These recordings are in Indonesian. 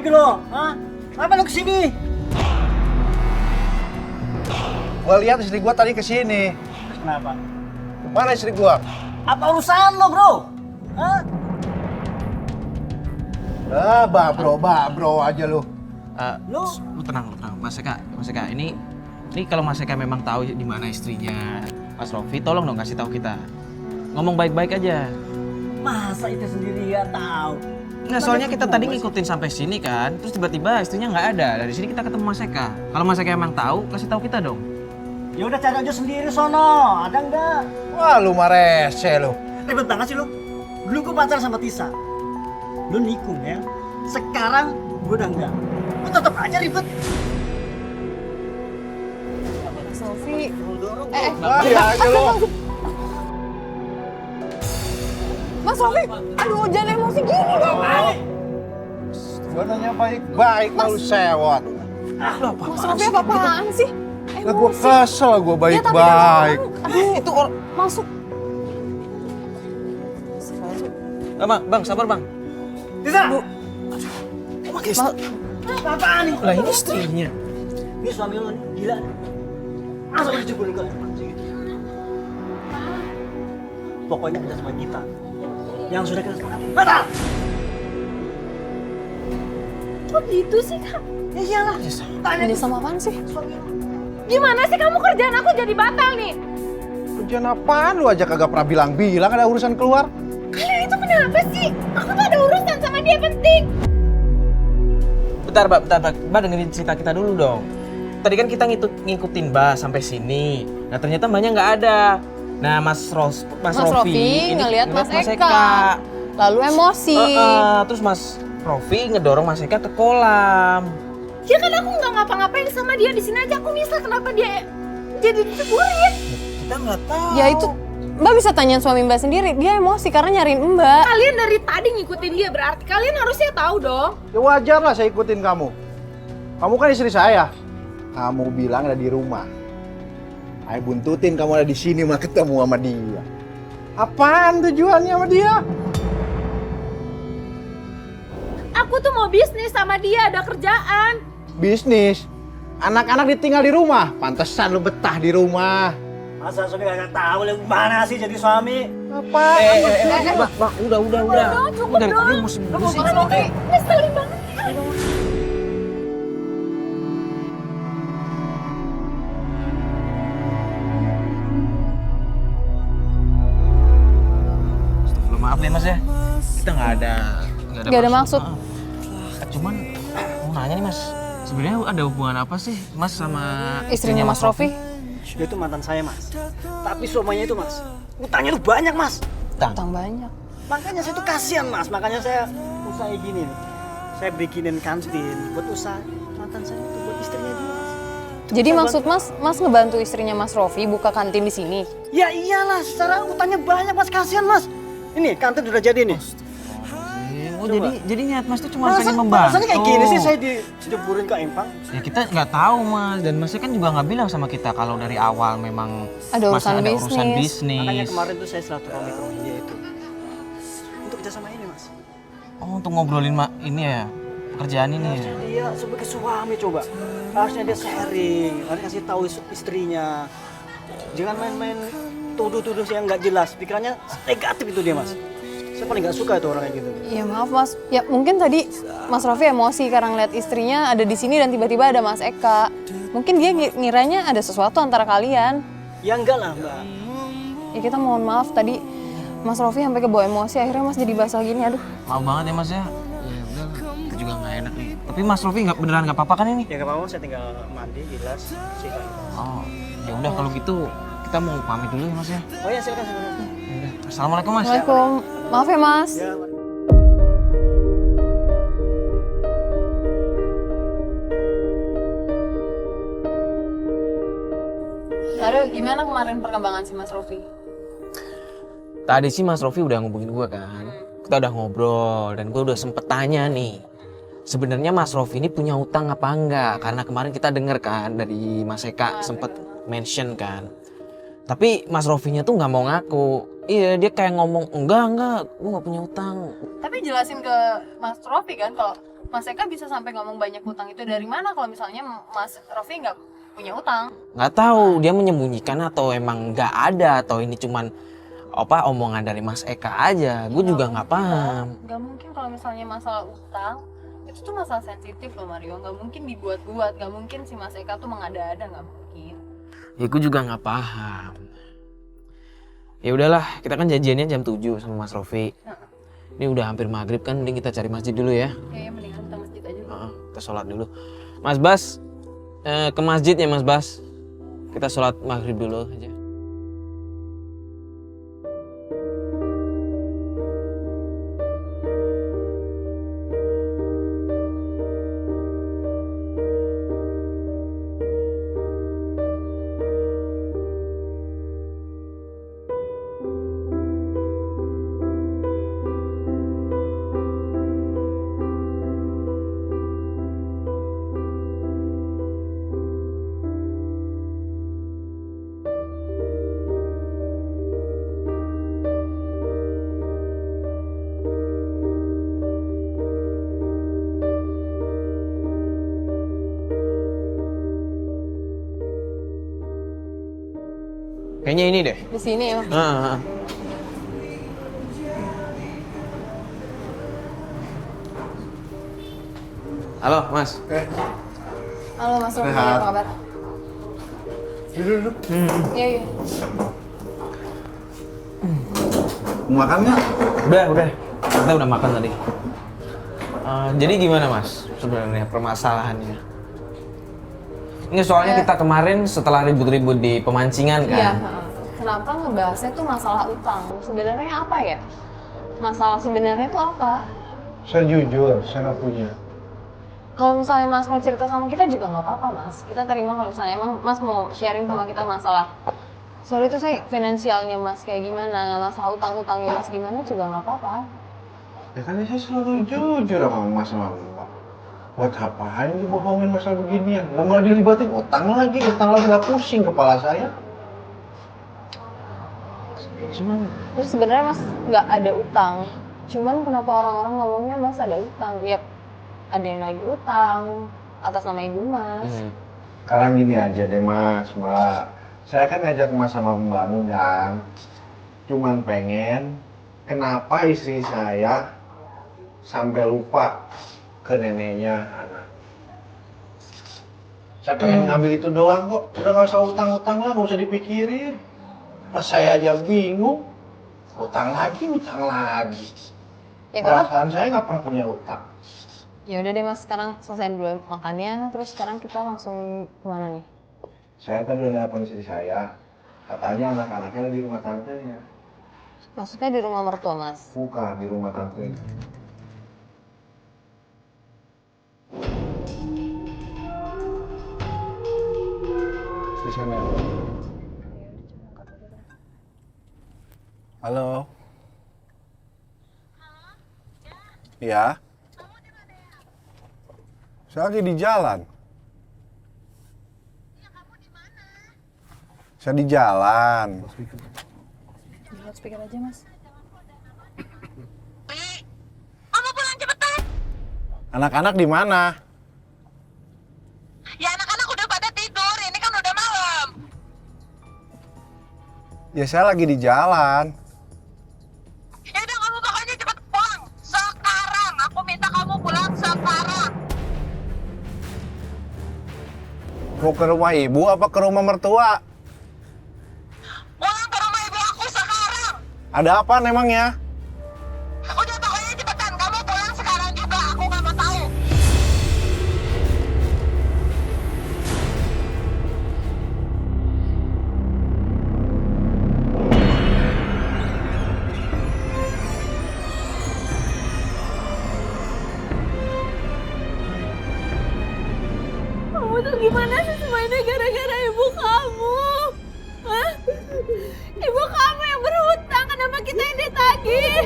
lagi lo? Hah? Kenapa lo kesini? Gua lihat istri gua tadi kesini. Kenapa? Mana istri gua? Apa urusan lo, bro? Hah? Bro aja lu. Lu? Lu tenang. Mas Eka, ini kalau Mas Eka memang tahu di mana istrinya Mas Rofi, tolong dong kasih tahu kita. Ngomong baik-baik aja. Masa itu sendiri ya tahu? Nggak, soalnya kita tadi ngikutin sampai sini kan, terus tiba-tiba istrinya nggak ada. Dari sini kita ketemu Mas Eka. Kalau Mas Eka emang tahu, kasih tahu kita dong. Ya udah cari aja sendiri sono. Ada enggak? Wah, lu mah rese lu. Ribet banget sih lo. Dulu gue pacaran sama Tisa. Lu nikung ya. Sekarang gue udah enggak. Lu tetap aja ribet. Sofi. Iya aja lu. Mas Sofi, aduh jangan emosi gini dong. Gua nanya baik-baik malu sewot. Mas Sofi apa-apaan sih? Lah gua Emosi. kesel gua Ya, tapi kan baik-baik. aduh, itu masuk. Bang, sabar bang. Tisa! Ma- Apaan nih? Lah ini istrinya. Ini suami lo nih, gila. Masa udah jebolin ke pokoknya kita sama kita. Yang sudah kita sepakati. Batal! Kok gitu sih, Kak? Ya iyalah. Tanya Ini tuh sama apaan sih? suami lo. Gimana sih kamu kerjaan aku jadi batal nih? Kerjaan apaan lu aja kagak pernah bilang ada urusan keluar? Kalian itu kenapa sih? Aku tuh ada urusan sama dia penting. Bentar, Mbak dengerin cerita kita dulu dong. Tadi kan kita ngikutin Mbak sampai sini. Nah ternyata Mbaknya nggak ada. Nah Mas Rofi ngelihat Mas ngeliat Eka. Lalu emosi. Terus Mas Rofi ngedorong Mas Eka ke kolam. Ya kan aku nggak ngapa-ngapain sama dia, di sini aja aku misal kenapa dia jadi diceburin. Kita nggak tahu. Ya itu Mbak bisa tanyain suami Mbak sendiri. Dia emosi karena nyariin Mbak. Kalian dari tadi ngikutin dia, berarti kalian harusnya tahu dong. Ya wajar lah saya ikutin kamu. Kamu kan istri saya. Kamu bilang ada di rumah. Saya buntutin kamu ada di sini malah ketemu sama dia. Apaan tujuannya sama dia? Aku tuh mau bisnis sama dia, ada kerjaan. Bisnis. Anak-anak ditinggal di rumah. Pantesan lu betah di rumah. Masa suami gak tahu lu mana sih jadi suami? Apa? Mbak, udah. Dong, cukup Dari dong. tadi emosi. Ngeselin banget. Astagfirullah, maaf ya Mas ya. Kita nggak ada Nggak ada maksud. Cuman mau nanya nih Mas, sebenarnya ada hubungan apa sih Mas sama Istrinya Mas Rofi. Dia itu mantan saya, Mas. Tapi suaminya itu, Mas, utangnya tuh banyak, Mas. Utang banyak. Makanya saya tuh kasihan, Mas. Makanya saya usaha gini nih. Saya bikinin kantin buat usaha mantan saya itu buat istrinya dia, Mas. Jadi maksud Mas ngebantu istrinya Mas Rofi buka kantin di sini. Ya iyalah, secara utangnya banyak, Mas. Kasihan, Mas. Ini kantin udah jadi nih. Oh jadi niat Mas tuh cuma pengen membantu. Rasanya kayak gini sih saya dijeburin ke empang. Ya kita nggak tahu Mas, dan Masnya kan juga nggak bilang sama kita kalau dari awal memang Ada Masnya urusan bisnis. Makanya kemarin tuh saya silaturahmi ke rumah dia itu. Untuk kerjasama ini, Mas. Oh untuk ngobrolin ini ya, pekerjaan ini ya. Dia sebagai suami coba. Harusnya dia sharing, harusnya kasih tahu istrinya. Jangan main-main tuduh-tuduh yang nggak jelas. Pikirannya negatif itu dia, Mas. Saya paling nggak suka itu orang kayak gitu. Ya maaf Mas. Ya mungkin tadi Mas Rofi emosi karena ngeliat istrinya ada di sini dan tiba-tiba ada Mas Eka. Mungkin dia ngiranya ada sesuatu antara kalian. Ya enggak lah, Mbak. Ya kita mohon maaf tadi Mas Rofi sampai kebawa emosi akhirnya Mas jadi basah gini. Aduh. Maaf banget ya Mas ya. Ya udah, kita juga nggak enak nih. Tapi Mas Rofi beneran nggak apa-apa kan ini? Ya nggak apa-apa, saya tinggal mandi, bilas, bersihkan. Oh ya udah kalau gitu kita mau pamit dulu ya Mas ya. Oh ya silakan. Ya udah. Assalamualaikum Mas. Assalamualaikum. Maaf ya Mas. Ya, Aduh, gimana kemarin perkembangan si Mas Rofi? Tadi sih Mas Rofi udah ngubungin gue kan. Kita udah ngobrol dan gue udah sempet tanya nih. Sebenarnya Mas Rofi ini punya utang apa enggak? Karena kemarin kita denger kan dari Mas Eka sempet mention kan. Tapi Mas Rofinya tuh nggak mau ngaku. Iya dia kayak ngomong enggak, gue nggak punya utang. Tapi jelasin ke Mas Rofi kan kalau Mas Eka bisa sampai ngomong banyak utang itu dari mana kalau misalnya Mas Rofi nggak punya utang? Nggak tahu dia menyembunyikan atau emang nggak ada atau ini cuman omongan dari Mas Eka aja. Gue juga nggak paham. Nggak mungkin kalau misalnya masalah utang itu tuh masalah sensitif loh Mario. Nggak mungkin dibuat-buat. Nggak mungkin si Mas Eka tuh mengada-ada, nggak mungkin. Ya gue juga nggak paham. Ya udahlah, kita kan janjiannya jam 7 sama Mas Rofi. Ini udah hampir maghrib kan, mending kita cari masjid dulu ya. Ya mendingan kita masjid aja. Kita sholat dulu. Mas Bas, ke masjid ya Mas Bas. Kita sholat maghrib dulu aja. Kayaknya ini deh. Di sini ya. Halo Mas. Halo Mas Rofi, Sehat. apa kabar? Duduk. Iya, iya. Mau makan nggak? Udah. Kita udah makan tadi. Jadi gimana Mas sebenarnya permasalahannya? Ini soalnya kita kemarin setelah ribut-ribut di pemancingan kan. Iya, kenapa ngebahasnya tuh masalah utang? Sebenarnya apa ya? Masalah sebenarnya tuh apa? Saya jujur, saya nggak punya. Kalau misalnya Mas mau cerita sama kita juga nggak apa-apa Mas. Kita terima kalau misalnya emang Mas mau sharing sama kita masalah. Soal itu saya finansialnya Mas kayak gimana, masalah utang-utangnya Mas gimana juga nggak apa-apa. Ya kan saya selalu jujur sama Mas sama Mbak. Buat apaan dibohongin masalah beginian? Mau nggak dilibatin utang lagi nggak pusing kepala saya. Terus sebenarnya Mas nggak ada utang. Cuman kenapa orang-orang ngomongnya Mas ada utang? Ya ada yang lagi utang atas nama ibu Mas. Sekarang gini aja deh Mas, Mbak. Saya kan ngajak Mas sama Mbak ngundang. Cuman pengen kenapa istri saya sampai lupa ke neneknya anak. Saya pengen ngambil itu doang kok. Udah nggak usah utang-utang lah, nggak usah dipikirin. Pas saya aja bingung. Utang lagi. Ya kalau Perasaan saya nggak pernah punya utang. ya udah deh Mas, sekarang selesai dulu makannya, terus sekarang kita langsung kemana nih? Saya tadi udah nelfon istri saya. Katanya anak-anaknya di rumah tantenya. Maksudnya di rumah mertua Mas? Bukan, di rumah tantenya. Di sana. Halo. Iya. Saya lagi di jalan. Saya di jalan. Di loudspeaker aja Mas. Kamu pulang cepetan. Anak-anak di mana? Ya anak-anak udah pada tidur, ini kan udah malam. Ya saya lagi di jalan. Ya udah kamu pokoknya cepet pulang. Sekarang, aku minta kamu pulang sekarang. Mau ke rumah ibu apa ke rumah mertua? Pulang ke rumah ibu aku sekarang. Ada apa emangnya? Udah pokoknya cepetan, kamu pulang sekarang juga, aku gak mau tahu. Kamu tuh gimana sih, semua ini gara-gara ibu kamu? Hah? Ibu kamu yang berhutang, kenapa kita yang ditagih?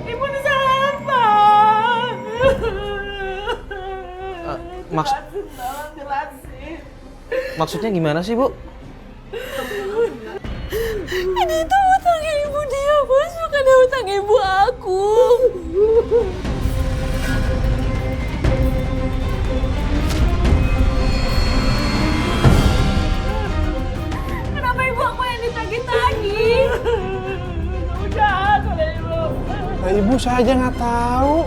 Ibu ini salah apa? Jelasin. Maksudnya gimana sih Bu? Ini itu hutangnya ibu dia, Bos. hutang ibu aku. Kenapa ibu aku yang ditagih-tagih? Udah, kalau ibu. Nah, ibu saya aja nggak tahu.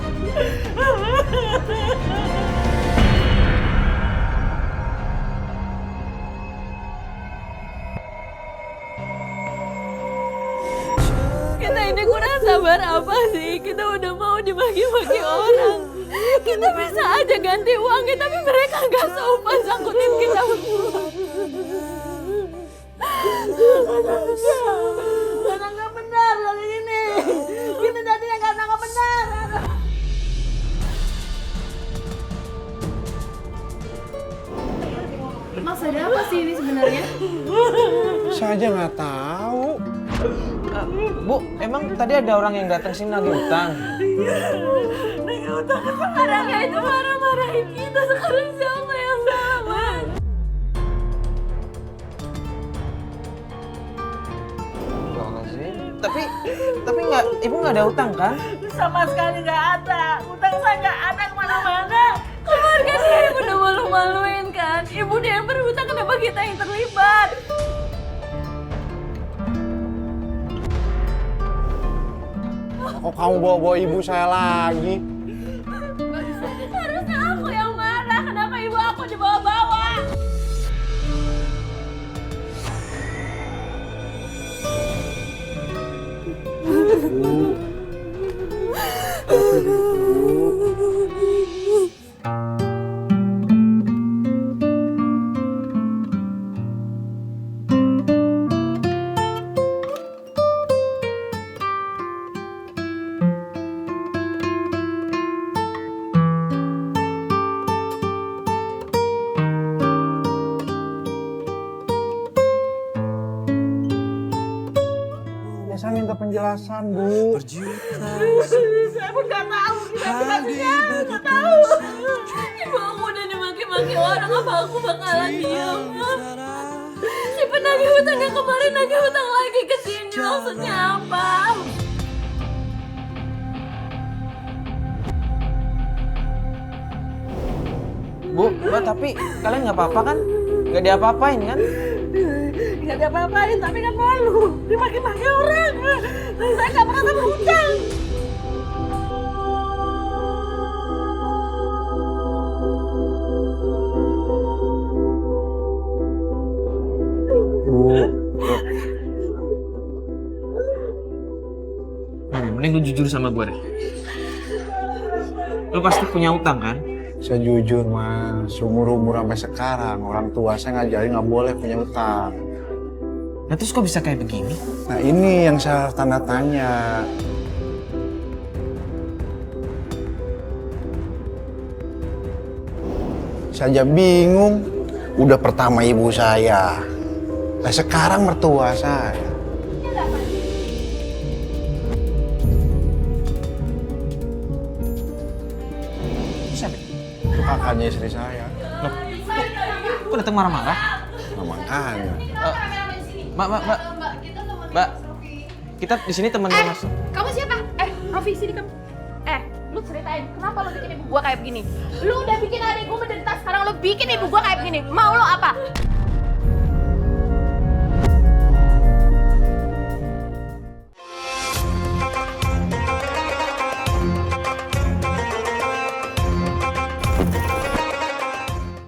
Kita ini kurang sabar apa sih? Kita udah mau dimaki-maki orang. Kita bisa aja ganti uangnya, tapi mereka nggak sopan sangkutin kita berdua. Karena nggak benar kali ini. Kita jadinya karena nggak benar. Mas, ada apa sih ini sebenarnya? Saya aja nggak tahu. Bu, emang tadi ada orang yang datang sini nagih utang? Nagih utang orangnya itu marah-marahin kita. Sekarang siapa yang salah? Tapi nggak, ibu nggak ada utang kan? Sama sekali nggak ada. Utang saya nggak ada kemana-mana. Keluarga dia ibu udah malu-maluin kan. Ibu dia yang berhutang, kenapa kita yang terlibat? Kok kamu bawa-bawa ibu saya lagi? Harusnya aku yang marah. Kenapa ibu aku dibawa-bawa? Saya minta penjelasan, Bu. Saya pun nggak tahu. Nggak tahu. Ibu aku udah dimaki-maki orang. Apa aku bakalan diam? Si penagih hutang yang kemarin nagih hutang lagi ke sini. Maksudnya apa? Bu, Mbak, tapi kalian nggak apa-apa kan? Nggak diapa-apain kan? Nggak ada apa-apain, tapi kan malu. Dimaki-maki orang. Saya nggak pernah berhutang. Mending lu jujur sama gue deh. Lu pasti punya utang kan? Saya jujur, Mas. Umur-umur sampai sekarang, orang tua saya ngajarin nggak boleh punya utang. Nah terus kok bisa kayak begini? Nah, ini yang saya tanda tanya. Saya aja bingung. Udah pertama ibu saya. Nah, sekarang mertua saya. Siapa? Itu kakaknya istri saya. Loh, kok datang marah-marah? Nah, makanya. Mbak, kita di sini temannya Mas. Kamu siapa? Rofi, sini kamu. Lu ceritain, kenapa lu bikin ibu gua kayak begini? Lu udah bikin adik gua menderita, sekarang lu bikin ibu gua kayak begini. Mau lu apa?